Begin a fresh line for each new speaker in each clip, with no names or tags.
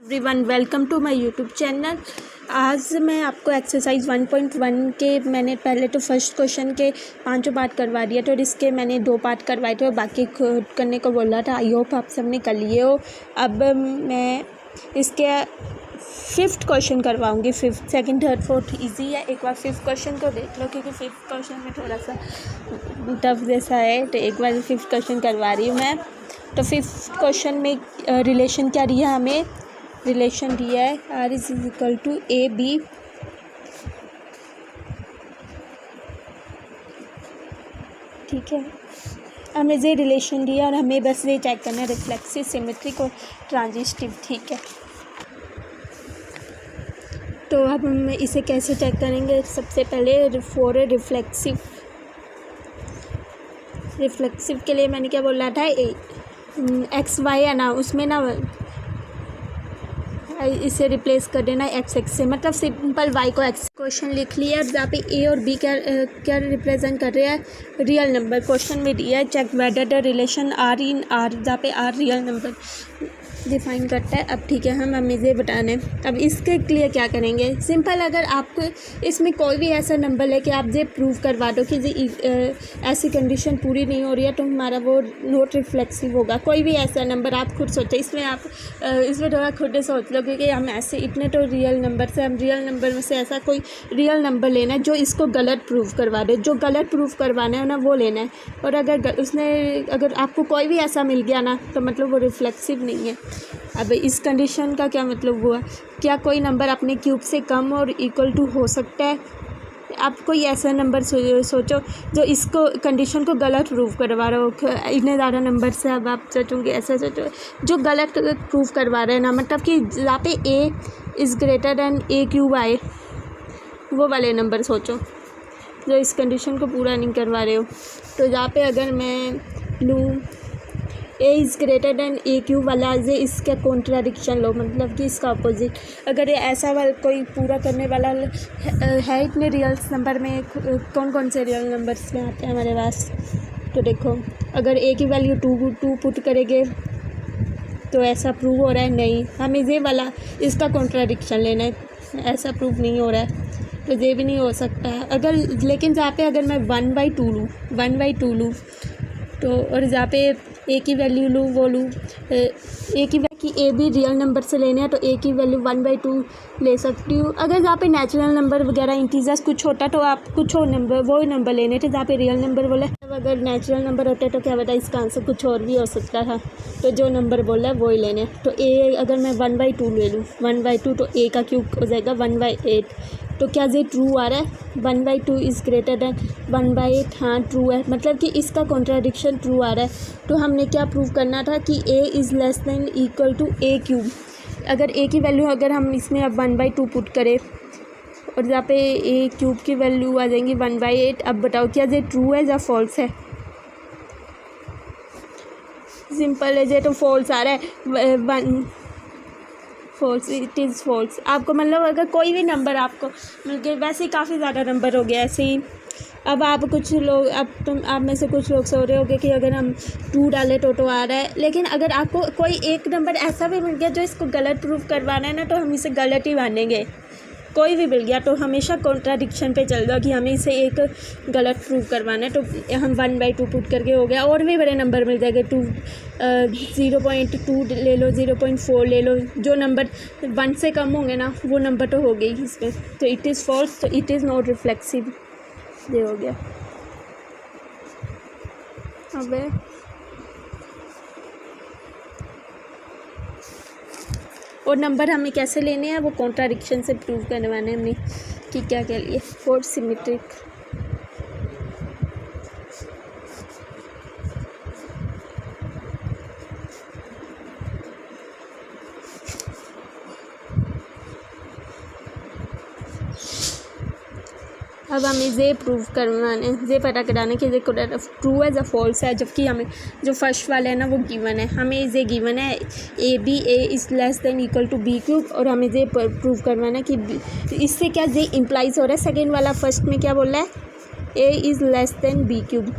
Everyone welcome to my YouTube channel. आज मैं आपको एक्सरसाइज 1.1 के मैंने पहले तो फर्स्ट क्वेश्चन के 5 पार्ट करवा दिया तो इसके मैंने 2 पार्ट करवाए थे और बाकी खुद करने को बोला था। आई होप आप सबने कर लिए हो। अब मैं इसके 5th question करवाऊंगी। 5th, 2nd, 3rd, 4th easy है। एक बार 5th क्वेश्चन को देख लो क्योंकि 5th क्वेश्चन में थोड़ा सा टफ जैसा है, तो एक बार 5th क्वेश्चन करवा रही हूँ मैं। तो 5th क्वेश्चन में रिलेशन क्या दिया हमें? रिलेशन दिया है R is equal to A B. ठीक है, हमें ये रिलेशन दिया और हमें बस ये चेक करना है रिफ्लेक्सिव, सिमेट्रिक और ट्रांजिस्टिव। ठीक है, तो अब हम इसे कैसे चेक करेंगे? सबसे पहले फॉर रिफ्लेक्सिव के लिए मैंने क्या बोला था, एक्स वाई है ना, उसमें ना इसे रिप्लेस कर देना एक्स एक्स से, मतलब सिंपल वाई को एक्स। क्वेश्चन लिख लिया। जहाँ पे ए और बी क्या रिप्रेजेंट कर रहे हैं? Real number. क्वेश्चन में दिया है check whether the relation R in R, जहाँ पे आर रियल नंबर डिफाइन करता है। अब ठीक है, हमें ये बताना है। अब इसके लिए क्या करेंगे? सिंपल, अगर आपको इसमें कोई भी ऐसा नंबर लेके आप ये प्रूव करवा दो कि ऐसी कंडीशन पूरी नहीं हो रही है तो हमारा वो नोट रिफ्लेक्सिव होगा। कोई भी ऐसा नंबर आप खुद सोचो, इसमें थोड़ा खुद सोच लो क्योंकि हम ऐसे इतने तो रियल नंबर से, हम रियल नंबर में से ऐसा कोई रियल नंबर लेना है जो इसको गलत प्रूव करवा दे। जो गलत प्रूव करवाना है ना वो लेना है। और अगर आपको कोई भी ऐसा मिल गया ना तो मतलब वो रिफ्लेक्सिव नहीं है। अब इस कंडीशन का क्या मतलब हुआ? क्या कोई नंबर अपने क्यूब से कम और इक्वल टू हो सकता है? आप कोई ऐसा नंबर सोचो जो इसको कंडीशन को गलत प्रूव करवा रहा हो। इतने ज़्यादा नंबर से अब आप सोचोगे, ऐसे सोचो जो गलत प्रूव करवा रहे हैं ना, मतलब कि जहाँ पे A is greater than A cube आए, वो वाले नंबर सोचो जो इस कंडीशन को पूरा नहीं करवा रहे हो। तो जहाँ पे अगर मैं लूँ A is greater than A cube वाला, ये इसका कॉन्ट्राडिक्शन लो, मतलब कि इसका अपोजिट। अगर ये ऐसा वाला कोई पूरा करने वाला है इतने रियल्स नंबर में, कौन कौन से रियल नंबर्स में आते हैं हमारे पास? तो देखो, अगर ए की वैल्यू टू पुट करेंगे तो ऐसा प्रूव हो रहा है? नहीं। हमें ये वाला इसका कॉन्ट्राडिक्शन लेना है, ऐसा प्रूव नहीं हो रहा है तो ये भी नहीं हो सकता है। अगर लेकिन जहाँ पे अगर मैं 1/2 लूँ तो, और जहाँ पे ए की वैल्यू लूँ वो लूँ ए की कि ए भी रियल नंबर से लेने हैं तो ए की वैल्यू 1/2 ले सकती हूँ। अगर जहाँ पे नेचुरल नंबर वगैरह इंटीजर्स कुछ होता तो आप कुछ और नंबर वो नंबर लेने थे। जहाँ पे रियल नंबर बोला, अगर नेचुरल नंबर होते तो क्या पता इसका आंसर कुछ और भी हो सकता था। तो जो नंबर बोला है वो ही लेने। तो ए अगर मैं 1/2 ले लूँ, 1/2 तो ए का क्यूब हो जाएगा 1/8। तो क्या ये ट्रू आ रहा है? 1/2 इज़ ग्रेटर दैन 1/8। हाँ ट्रू है, मतलब कि इसका कॉन्ट्राडिक्शन ट्रू आ रहा है। तो हमने क्या प्रूव करना था कि A is less than equal to A cube. अगर ए की वैल्यू अगर हम इसमें अब 1/2 पुट करें और जहाँ पे ए क्यूब की वैल्यू आ जाएंगी 1/8। अब बताओ क्या ये ट्रू है या फॉल्स है? सिंपल है, ये तो फॉल्स आ रहा है। False, it is false. आपको मतलब अगर कोई भी नंबर आपको मिल गया, वैसे ही काफ़ी ज़्यादा नंबर हो गया ऐसे ही। अब आप कुछ लोग, आप में से कुछ लोग सोच रहे होंगे कि अगर हम 2 डालें तो आ रहा है, लेकिन अगर आपको कोई एक नंबर ऐसा भी मिल गया जो इसको गलत प्रूफ करवाना है ना तो हम इसे गलत ही मानेंगे। कोई भी मिल गया तो हमेशा कॉन्ट्राडिक्शन पे चल दो कि हमें इसे एक गलत प्रूव करवाना है। तो हम 1/2 पुट करके हो गया। और भी बड़े नंबर मिल जाएंगे, 0.2 ले लो, 0.4 ले लो, जो नंबर 1 से कम होंगे ना वो नंबर तो हो गई इसमें। तो इट इज़ फॉल्स, तो इट इज़ नॉट रिफ्लेक्सिव। ये हो गया। अब और नंबर हमें कैसे लेने हैं? वो कॉन्ट्राडिक्शन से प्रूव करवाने हमने कि क्या क्या लिए। फॉर सिमेट्रिक, अब हमें ये प्रूव करवाना है, ये पता कराना है कि ये ट्रू है या फॉल्स है। जबकि हमें जो फर्स्ट वाला है ना वो गिवन है, हमें ये गिवन है A is less than equal to B cube, और हमें ये प्रूव करवाना है कि इससे क्या ये इम्प्लाइज हो रहा है। सेकेंड वाला फर्स्ट में क्या बोल रहा है? A is less than B cube.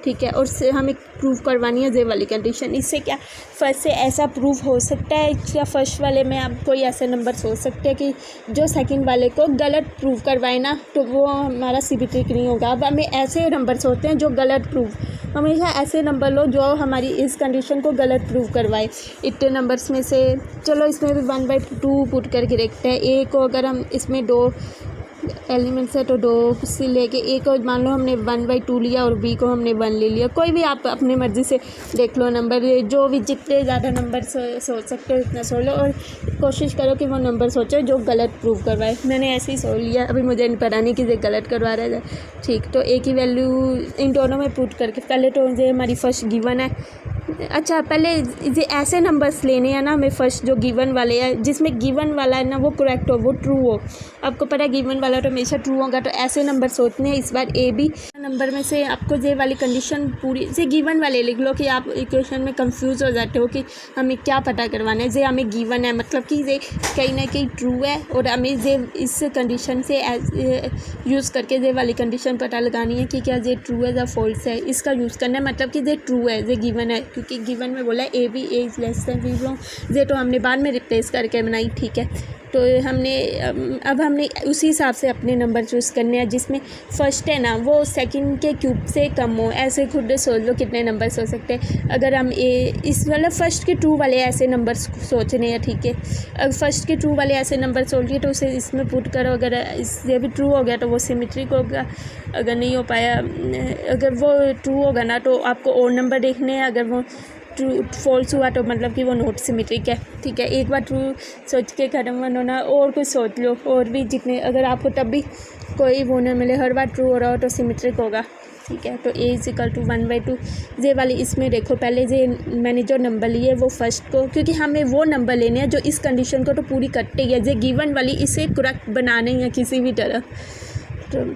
ठीक है, और हमें प्रूव करवानी है ये वाली कंडीशन। इससे क्या फर्स्ट से ऐसा प्रूव हो सकता है क्या फर्स्ट वाले में आप कोई ऐसे नंबर सोच सकते हैं कि जो सेकंड वाले को गलत प्रूव करवाए ना, तो वो हमारा सिमेट्रिक नहीं होगा। अब हमें ऐसे नंबर सोचते हैं जो गलत प्रूव, हमेशा ऐसे नंबर लो जो हमारी इस कंडीशन को गलत प्रूव करवाए। इतने नंबर्स में से चलो इसमें भी 1/2 पुट करके देखते हैं। ए को अगर हम इसमें 2 एलिमेंट्स है तो 2 से लेके ए को मान लो हमने 1/2 लिया और बी को हमने 1 ले लिया। कोई भी आप अपनी मर्ज़ी से देख लो नंबर, जो भी जितने ज़्यादा नंबर सोच सकते हो इतना सोच लो, और कोशिश करो कि वो नंबर सोचो जो गलत प्रूव करवाए। मैंने ऐसे ही सोच लिया, अभी मुझे नहीं पता नहीं कि ये गलत करवा रहा है। ठीक, तो ए की वैल्यू इन दोनों में पुट करके पहले तो ये हमारी फर्स्ट गिवन है। अच्छा, पहले ये ऐसे नंबर्स लेने हैं ना हमें, फर्स्ट जो गिवन वाले हैं जिसमें गिवन वाला है ना वो करेक्ट हो, वो ट्रू हो। आपको पता है गिवन वाला तो हमेशा ट्रू होगा, तो ऐसे नंबर सोचने हैं। इस बार ए बी नंबर में से आपको ये वाली कंडीशन पूरी से गिवन वाले लिख लो कि आप इक्वेशन में कंफ्यूज हो जाते हो कि हमें क्या पता करवाना है। ये हमें गिवन है मतलब कि ये कहीं ना कहीं ट्रू है, और हमें ये इस कंडीशन से यूज़ करके ये वाली कंडीशन पता लगानी है कि क्या ये ट्रू है या फॉल्स है। इसका यूज़ करना है मतलब कि ये ट्रू है, ये गिवन है, क्योंकि गिवन में बोला A B A is less than B belong, ये तो हमने बाद में रिप्लेस करके बनाई। ठीक है, तो अब हमने उसी हिसाब से अपने नंबर चूज़ करने हैं। जिसमें फर्स्ट है ना वो सेकंड के क्यूब से कम हो, ऐसे खुद सोच लो कितने नंबर सोच सकते हैं। अगर हम इस वाला फर्स्ट के ट्रू वाले ऐसे नंबर सोचने हैं, ठीक है, अगर फर्स्ट के ट्रू वाले ऐसे नंबर सोच लिए तो उसे इसमें पुट करो। अगर इससे भी ट्रू हो गया तो वो सिमेट्रिक होगा, अगर नहीं हो पाया, अगर वो ट्रू होगा ना तो आपको और नंबर देखने हैं। अगर वो ट्रू फॉल्स हुआ तो मतलब कि वो नॉट सिमेट्रिक है। ठीक है, एक बार ट्रू सोच के ख़त्म मत होना, और कुछ सोच लो, और भी जितने, अगर आपको तब भी कोई वो न मिले, हर बार ट्रू हो रहा हो तो सिमेट्रिक होगा। ठीक है, तो ए इज़ इक्वल टू 1/2। ये वाली इसमें देखो, पहले ये मैंने जो नंबर लिए वो फर्स्ट को, क्योंकि हमें वो नंबर लेने हैं जो इस कंडीशन को तो पूरी करते ही है। ये गिवन वाली इसे करेक्ट बनाना ही है किसी भी तरह। तो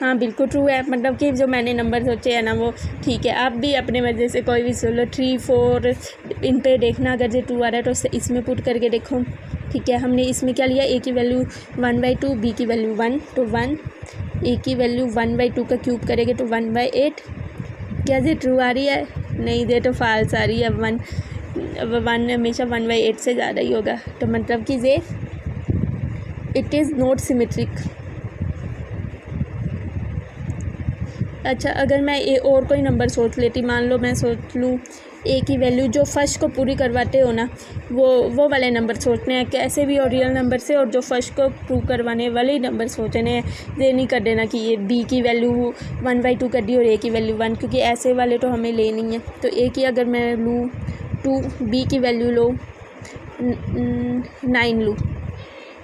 हाँ बिल्कुल ट्रू है, मतलब कि जो मैंने नंबर सोचे हैं ना वो ठीक है। आप भी अपने मर्ज़ी से कोई भी सोच लो, 3 4 इन पे देखना, अगर ये 2 आ रहा है तो इसमें पुट करके देखो। ठीक है, हमने इसमें क्या लिया, ए की वैल्यू 1/2, बी की वैल्यू 1 तो 1, ए की वैल्यू 1/2 का क्यूब करेंगे तो 1/8। क्या ये ट्रू आ रही है? नहीं, ये तो फॉल्स आ रही है। 1 हमेशा 1/8 से ज़्यादा ही होगा, तो मतलब कि ये इट इज़ नॉट सिमेट्रिक। अच्छा, अगर मैं और कोई नंबर सोच लेती, मान लो मैं सोच लूँ ए की वैल्यू जो फर्स्ट को पूरी करवाते हो ना, वो वाले नंबर सोचने हैं कैसे भी, और रियल नंबर से, और जो फर्स्ट को प्रूव करवाने वाले नंबर सोचने हैं। ये नहीं कर देना कि ये बी की वैल्यू 1/2 कर दी और ए की वैल्यू 1, क्योंकि ऐसे वाले तो हमें लेनी है। तो ए की अगर मैं लूँ 2, बी की वैल्यू लो 9 लूँ,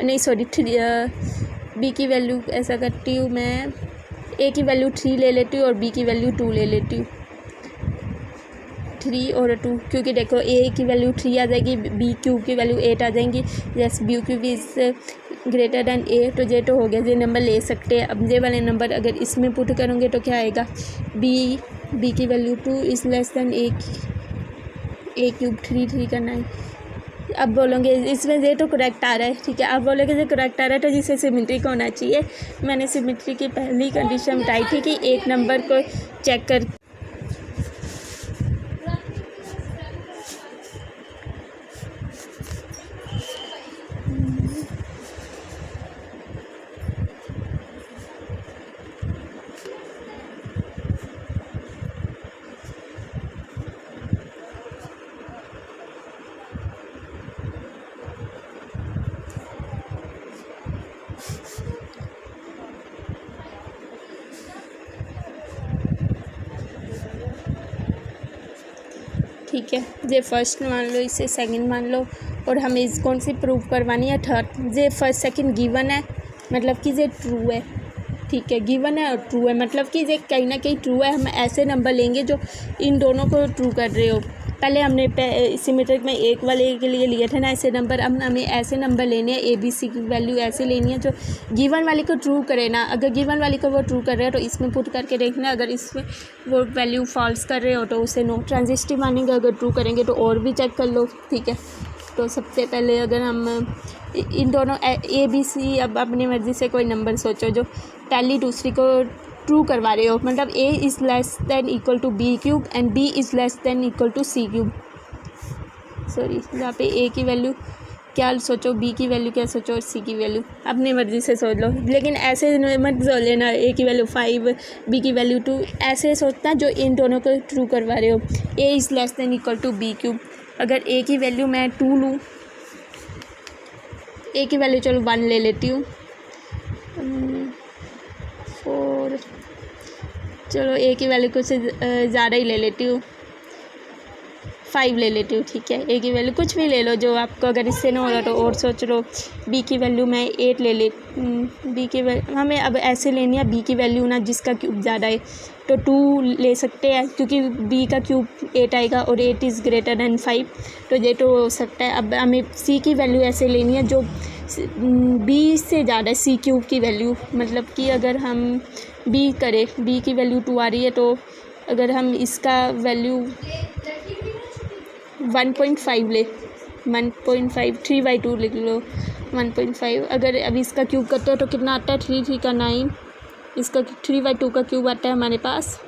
नहीं सॉरी 3, बी की वैल्यू ऐसा करती हूँ मैं, ए की वैल्यू 3 ले लेती हूँ और बी की वैल्यू 2 ले लेती हूँ। 3 और 2, क्योंकि देखो ए की वैल्यू 3 आ जाएगी, बी क्यूब की वैल्यू 8 आ जाएंगी। Yes, B cube is greater than A, तो ये तो हो गया, ये नंबर ले सकते हैं। अब ये वाले नंबर अगर इसमें पुट करोगे तो क्या आएगा, बी की value 2 is less then A cube 3 का 9। अब बोलोगे इसमें ये तो करेक्ट आ रहा है, ठीक है, अब बोलोगे ये करेक्ट आ रहा है तो जिसे सिमेट्रिक होना चाहिए। मैंने सिमेट्रिक की पहली कंडीशन बताई थी कि एक नंबर को चेक कर ठीक है, ये फर्स्ट मान लो, इसे सेकंड मान लो, और हमें इस कौन सी प्रूव करवानी है, थर्ड। ये फर्स्ट सेकंड गिवन है, मतलब कि ये ट्रू है। ठीक है, गिवन है और ट्रू है, मतलब कि ये कहीं ना कहीं ट्रू है। हम ऐसे नंबर लेंगे जो इन दोनों को ट्रू कर रहे हो। पहले हमने सिमेट्रिक में एक वाले के लिए लिए थे ना ऐसे नंबर, अब हमें ऐसे नंबर लेने हैं, ए बी सी की वैल्यू ऐसे लेनी है जो गिवन वाले को ट्रू करे ना। अगर गिवन वाले को वो ट्रू कर रहे हो तो इसमें पुट करके देखना, अगर इसमें वो वैल्यू फॉल्स कर रहे हो तो उसे नो ट्रांजिस्टिव मानेंगे, अगर ट्रू करेंगे तो और भी चेक कर लो। ठीक है, तो सबसे पहले अगर हम इन दोनों ए बी सी, अब अपनी मर्ज़ी से कोई नंबर सोचो जो पहली दूसरी को ट्रू करवा रहे हो, मतलब A is less than equal to B cube and B is less than equal to C cube. Sorry, यहाँ पे ए की वैल्यू क्या सोचो, बी की वैल्यू क्या सोचो और सी की वैल्यू अपनी मर्ज़ी से सोच लो, लेकिन ऐसे मत सोच लेना ए की वैल्यू 5 बी की वैल्यू 2, ऐसे सोचना जो इन दोनों को ट्रू करवा रहे हो। A is less than equal to B cube, अगर ए की वैल्यू मैं 2 लूँ, ए की वैल्यू चलो 1 ले लेती हूँ, 4, चलो ए की वैल्यू कुछ ज़्यादा ही ले लेती हूँ, 5 ले लेती हूँ, ठीक है। ए की वैल्यू कुछ भी ले लो जो आपको, अगर इससे ना हो रहा तो और सोच लो। बी की वैल्यू मैं 8 ले ले, बी की वैल्यू हमें अब ऐसे लेनी है, बी की वैल्यू ना जिसका क्यूब ज़्यादा है तो 2 ले सकते हैं, क्योंकि बी का क्यूब 8 आएगा और 8 इज़ ग्रेटर दैन 5, तो ये तो हो सकता है। अब हमें सी की वैल्यू ऐसे लेनी है जो बी से ज़्यादा है, सी क्यूब की वैल्यू, मतलब कि अगर हम बी करें, बी की वैल्यू 2 आ रही है, तो अगर हम इसका वैल्यू 1.5 ले, 1.5 3/2 लिख लो, 1.5, अगर अब इसका क्यूब करते हो तो कितना आता है, 3 3 का 9, इसका 3/2 का क्यूब आता है हमारे पास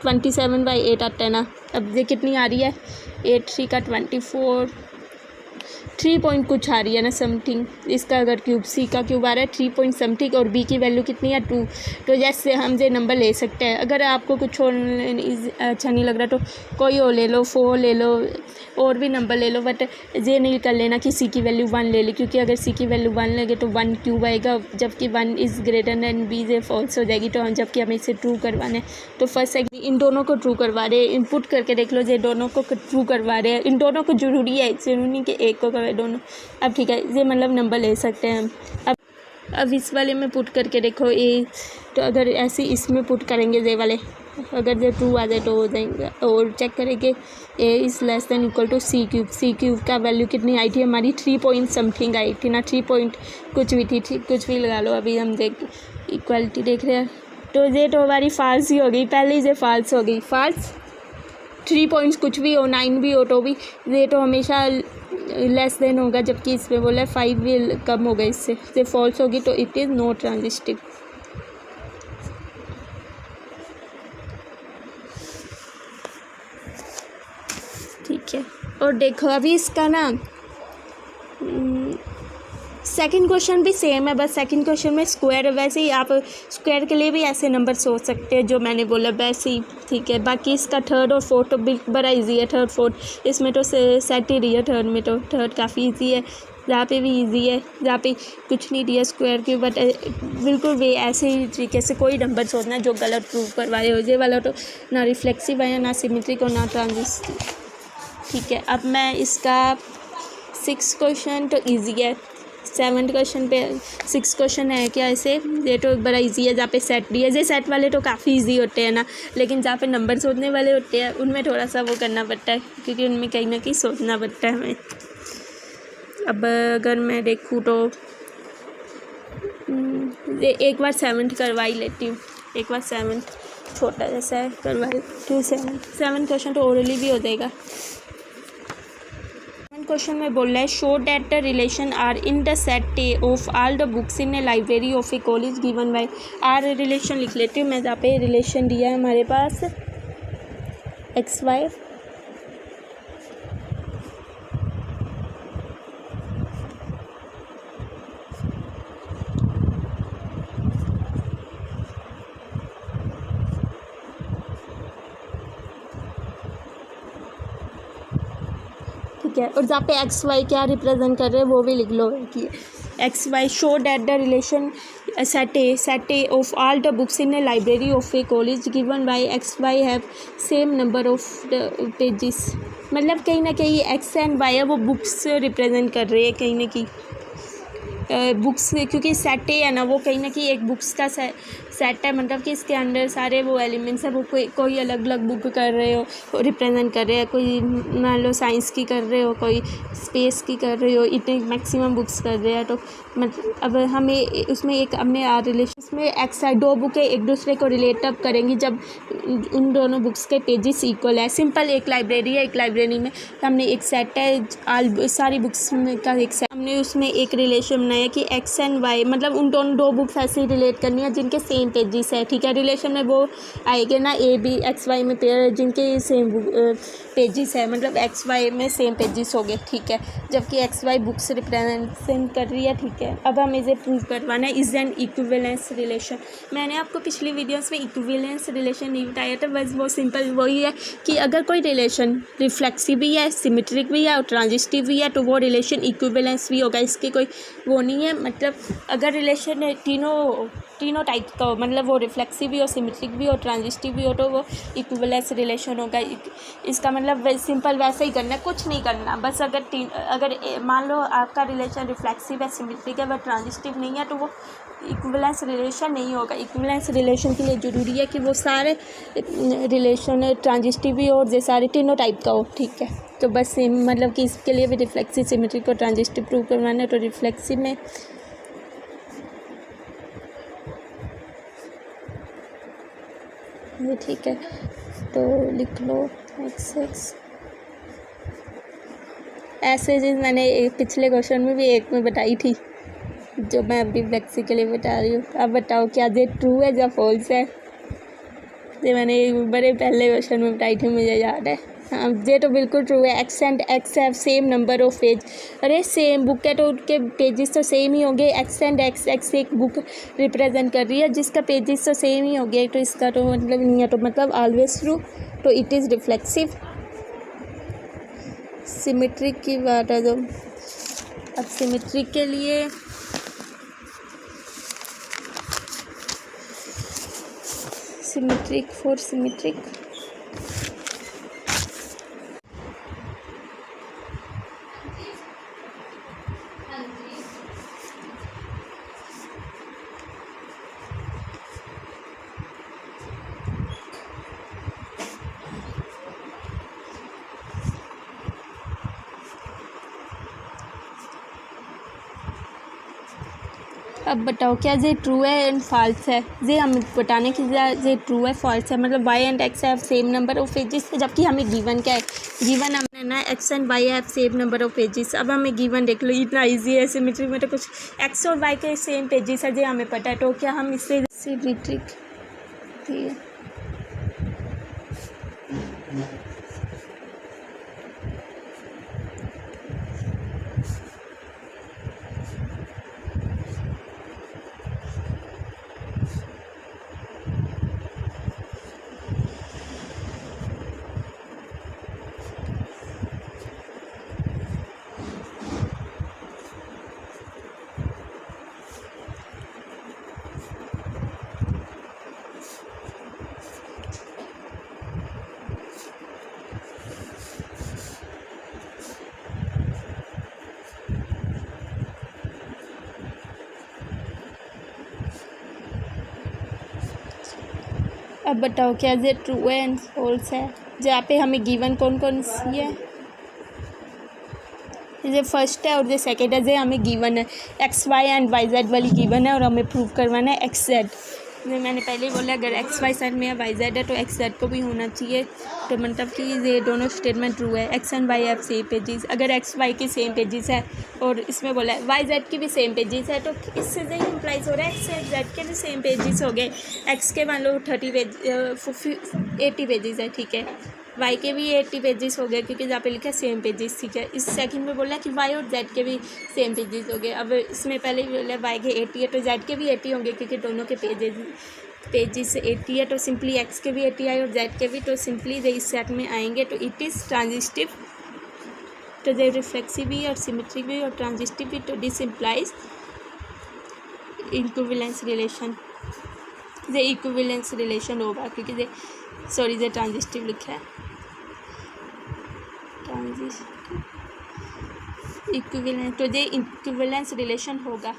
27/8 आता है ना। अब ये कितनी आ रही है, 8 3 का 24, 3 पॉइंट कुछ आ रही है ना समथिंग, इसका अगर क्यूब सी का क्यूब आ रहा है 3 पॉइंट समथिंग और बी की वैल्यू कितनी है 2, तो जैसे हम ये नंबर ले सकते हैं। अगर आपको कुछ और अच्छा नहीं लग रहा तो कोई और ले लो, 4 ले लो, और भी नंबर ले लो, बट ये नहीं कर लेना कि सी की वैल्यू 1 ले ली, क्योंकि अगर सी की वैल्यू 1 लगे तो 1 क्यूब आएगा, जबकि 1 इज़ ग्रेटर दैन बी, ये फॉल्स हो जाएगी, तो जबकि हमें इसे ट्रू करवाना है। तो फर्स्ट सेकंड इन दोनों को ट्रू करवा रहे हैं, इनपुट करके देख लो, ये दोनों को ट्रू करवा रहे हैं, इन दोनों को ज़रूरी है, ज़रूरी नहीं कि एक को करवाए, दोनों। अब ठीक है, ये मतलब नंबर ले सकते हैं हम। अब इस वाले में पुट करके देखो ए, तो अगर ऐसे इसमें पुट करेंगे ये वाले, अगर ये 2 आ जाए तो हो जाएंगे, और चेक करेंगे A is less than equal to C cube, C cube का वैल्यू कितनी आई थी हमारी, 3 पॉइंट समथिंग आई थी ना, 3 पॉइंट कुछ भी थी, ठीक कुछ भी लगा लो, अभी हम देख इक्वलिटी देख रहे हैं, तो ये तो हमारी फाल्स ही हो गई, पहले ही ये फाल्स हो गई, फाल्स। 3 पॉइंट्स कुछ भी हो, 9 भी हो तो भी ये तो हमेशा लेस देन होगा, जबकि इसमें बोला 5 भी कम होगा, इससे ये फॉल्स होगी, तो इट इज़ नॉट ट्रांजिस्टिव। ठीक है, और देखो अभी इसका ना सेकंड क्वेश्चन भी सेम है, बस सेकंड क्वेश्चन में स्क्वायर है, वैसे ही आप स्क्वायर के लिए भी ऐसे नंबर सोच सकते हैं जो मैंने बोला वैसे ही, ठीक है। बाकी इसका थर्ड और फोर्थ तो बड़ा इजी है, थर्ड फोर्थ इसमें तो सेट ही रही है, थर्ड में तो थर्ड काफ़ी इजी है, जहाँ पे भी इजी है, जहाँ पे कुछ नहीं दिया स्क्वायर की, बट बिल्कुल भी ऐसे ही तरीके से कोई नंबर सोचना जो गलत प्रूव करवा रहे हो, ये वाला तो ना रिफ्लेक्सिव है, ना सिमेट्रिक और ना ट्रांजिस्टिव, ठीक है। अब मैं इसका 6 क्वेश्चन तो ईजी है, 7 क्वेश्चन पे 6 क्वेश्चन है क्या ऐसे, ये तो बड़ा इजी है, जहाँ पे सेट दिया है, ये सेट वाले तो काफ़ी इजी होते हैं ना, लेकिन जहाँ पे नंबर सोचने वाले होते हैं उनमें थोड़ा सा वो करना पड़ता है, क्योंकि उनमें कहीं ना कहीं सोचना पड़ता है हमें। अब अगर मैं देखूँ तो एक बार 7 करवा ही लेती हूँ, एक बार 7 छोटा जैसा है करवा लेती हूँ, 7 क्वेश्चन तो ओरली भी हो जाएगा। क्वेश्चन में बोल रहा है show that the relation R in the set A of all the books in a library of a college given by, R relation लिख लेती हूँ मैं, जहाँ पे रिलेशन दिया है हमारे पास XY, ठीक है, और जहाँ पे XY क्या रिप्रेजेंट कर रहे हैं वो भी लिख लो कि XY show that the relation set A of all the books in a library of a college given bye XY have same number of the pages, मतलब कहीं ना कहीं X एंड Y है वो बुक्स रिप्रेजेंट कर रहे हैं कहीं ना कहीं, बुक्स, क्योंकि सेट ए है ना वो कहीं ना कहीं एक बुक्स का सेट है, मतलब कि इसके अंदर सारे वो एलिमेंट्स है, वो कोई अलग अलग बुक कर रहे हो रिप्रेजेंट कर रहे हैं, कोई मान लो साइंस की कर रहे हो, कोई स्पेस की कर रहे हो, इतने मैक्सिमम बुक्स कर रहे हैं, तो मतलब अब हमें उसमें एक हमने रिलेशन में XY 2 बुकें एक दूसरे को रिलेट अप करेंगी जब उन दोनों बुक्स के पेजेस इक्वल है। सिंपल एक लाइब्रेरी है, एक लाइब्रेरी में हमने एक सेट है सारी बुक्स का एक सेट, हमने उसमें एक रिलेशन बनाई है कि एक्स एंड वाई मतलब उन दोनों दो बुक्स ऐसे ही रिलेट करनी है जिनके सेम पेजेस है, ठीक है। रिलेशन में वो आएंगे ना ए बी एक्स वाई में पेयर जिनके सेम पेजेस है, मतलब एक्स वाई में सेम पेजेस हो गए, ठीक है, जबकि एक्स वाई बुक्स रिप्रेजेंट कर रही है, ठीक है। अब हम इसे प्रूव करवाना है इज एन इक्विवेलेंस रिलेशन। मैंने आपको पिछली वीडियोस में इक्विवेलेंस रिलेशन नहीं बताया था, बस वो सिंपल वही है कि अगर कोई रिलेशन रिफ्लेक्सिव भी है, सिमेट्रिक भी है और ट्रांजिस्टिव भी है तो वो रिलेशन इक्विवेलेंस भी होगा। इसकी कोई वो नहीं है, मतलब अगर रिलेशन तीनों टाइप का हो, मतलब वो रिफ्लेक्सिव भी हो, सिमेट्रिक भी हो, ट्रांजिस्टिव भी हो तो वो इक्विवेलेंस रिलेशन होगा। इसका मतलब सिंपल वैसे ही करना है, कुछ नहीं करना, बस अगर मान लो आपका रिलेशन रिफ्लेक्सिव है, सिमेट्रिक है बट ट्रांजिस्टिव नहीं है तो वो इक्विवेलेंस रिलेशन नहीं होगा। इक्विवेलेंस रिलेशन के लिए ज़रूरी है कि वो सारे रिलेशन ट्रांजिस्टिव भी हो और ये सारे तीनों टाइप का हो, ठीक है। तो बस मतलब कि इसके लिए भी रिफ्लेक्सिव, सिमेट्रिक और ट्रांजिस्टिव प्रूव करवाना है। तो रिफ्लेक्सिव में ये ठीक है, तो लिख लो एक्स ऐसे चीज़ मैंने पिछले क्वेश्चन में भी एक में बताई थी जो मैं अभी फ्लेक्सी के लिए बता रही हूँ। अब बताओ क्या ये ट्रू है या फॉल्स है। ये मैंने बड़े पहले क्वेश्चन में बताई थी, मुझे याद है। हाँ, ये तो बिल्कुल ट्रू है। X and X have same number of page. अरे सेम बुक है तो उनके पेजेस तो सेम ही होंगे। एक्स एंड एक्स एक बुक रिप्रेजेंट कर रही है जिसका पेजेस तो सेम ही होंगे, तो इसका तो मतलब नहीं है, तो मतलब ऑलवेज ट्रू, तो इट इज़ रिफ्लेक्सिव। सिमेट्रिक की बात है तो अब सिमेट्रिक के लिए सिमेट्रिक फॉर सिमेट्रिक अब बताओ क्या ये ट्रू है एंड फॉल्स है। ये हमें बताने की ये ट्रू है फॉल्स है, मतलब Y and X have same number of pages, जबकि हमें गिवन क्या है, गिवन हमने ना X and Y have same number of pages. अब हमें गिवन देख लो, इतना इजी है। सिमेट्री में तो कुछ एक्स और वाई के सेम पेजेस है, ये हमें पता है, तो क्या हम इससे सिमेट्रिक ठीक है। अब बताओ क्या ये ट्रू है एंड फॉल्स है। जहाँ पे हमें गिवन कौन कौन सी है, ये फर्स्ट है और ये सेकेंड है। ये हमें गिवन है X Y and Y Z वाली गिवन है और हमें प्रूव करवाना है एक्स जेड। मैंने पहले ही बोला अगर एक्स वाई सेट में या वाई जेड है तो एक्स जेड को भी होना चाहिए, तो मतलब कि ये दोनों स्टेटमेंट ट्रू है। X and Y have same pages, अगर एक्स वाई की सेम पेजेस है और इसमें बोला है वाई जेड की भी सेम पेजेस है, तो इससे यही इम्प्लाइज हो रहा है एक्स एंड जेड के भी सेम पेजेस हो गए। एक्स के मान लो 80 पेजेस है, ठीक है, वाई के भी 80 पेजेस हो गए क्योंकि जहाँ पे लिखा है सेम पेजेस, ठीक है। इस सेकंड में बोला कि वाई और जेड के भी सेम पेजेस हो गए। अब इसमें पहले ही बोला वाई के 80 है तो जेड के भी 80 होंगे क्योंकि दोनों के पेजेस 80 है, तो सिंपली एक्स के भी 80 आए और जेड के भी, तो सिंपली इस सेट में आएंगे, तो इट इज़ ट्रांजिस्टिव। तो जो रिफ्लेक्सिव भी और सिमेट्रिक भी और ट्रांजिस्टिव भी, तो दिस इम्प्लाइज इक्विवेलेंस रिलेशन। ये इक्विवेलेंस रिलेशन होगा क्योंकि ये ये ट्रांजिस्टिव लिखा है, इक्विवेलेंस, तो ये इक्विवेलेंस रिलेशन होगा,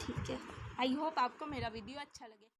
ठीक है। आई होप आपको मेरा वीडियो अच्छा लगे।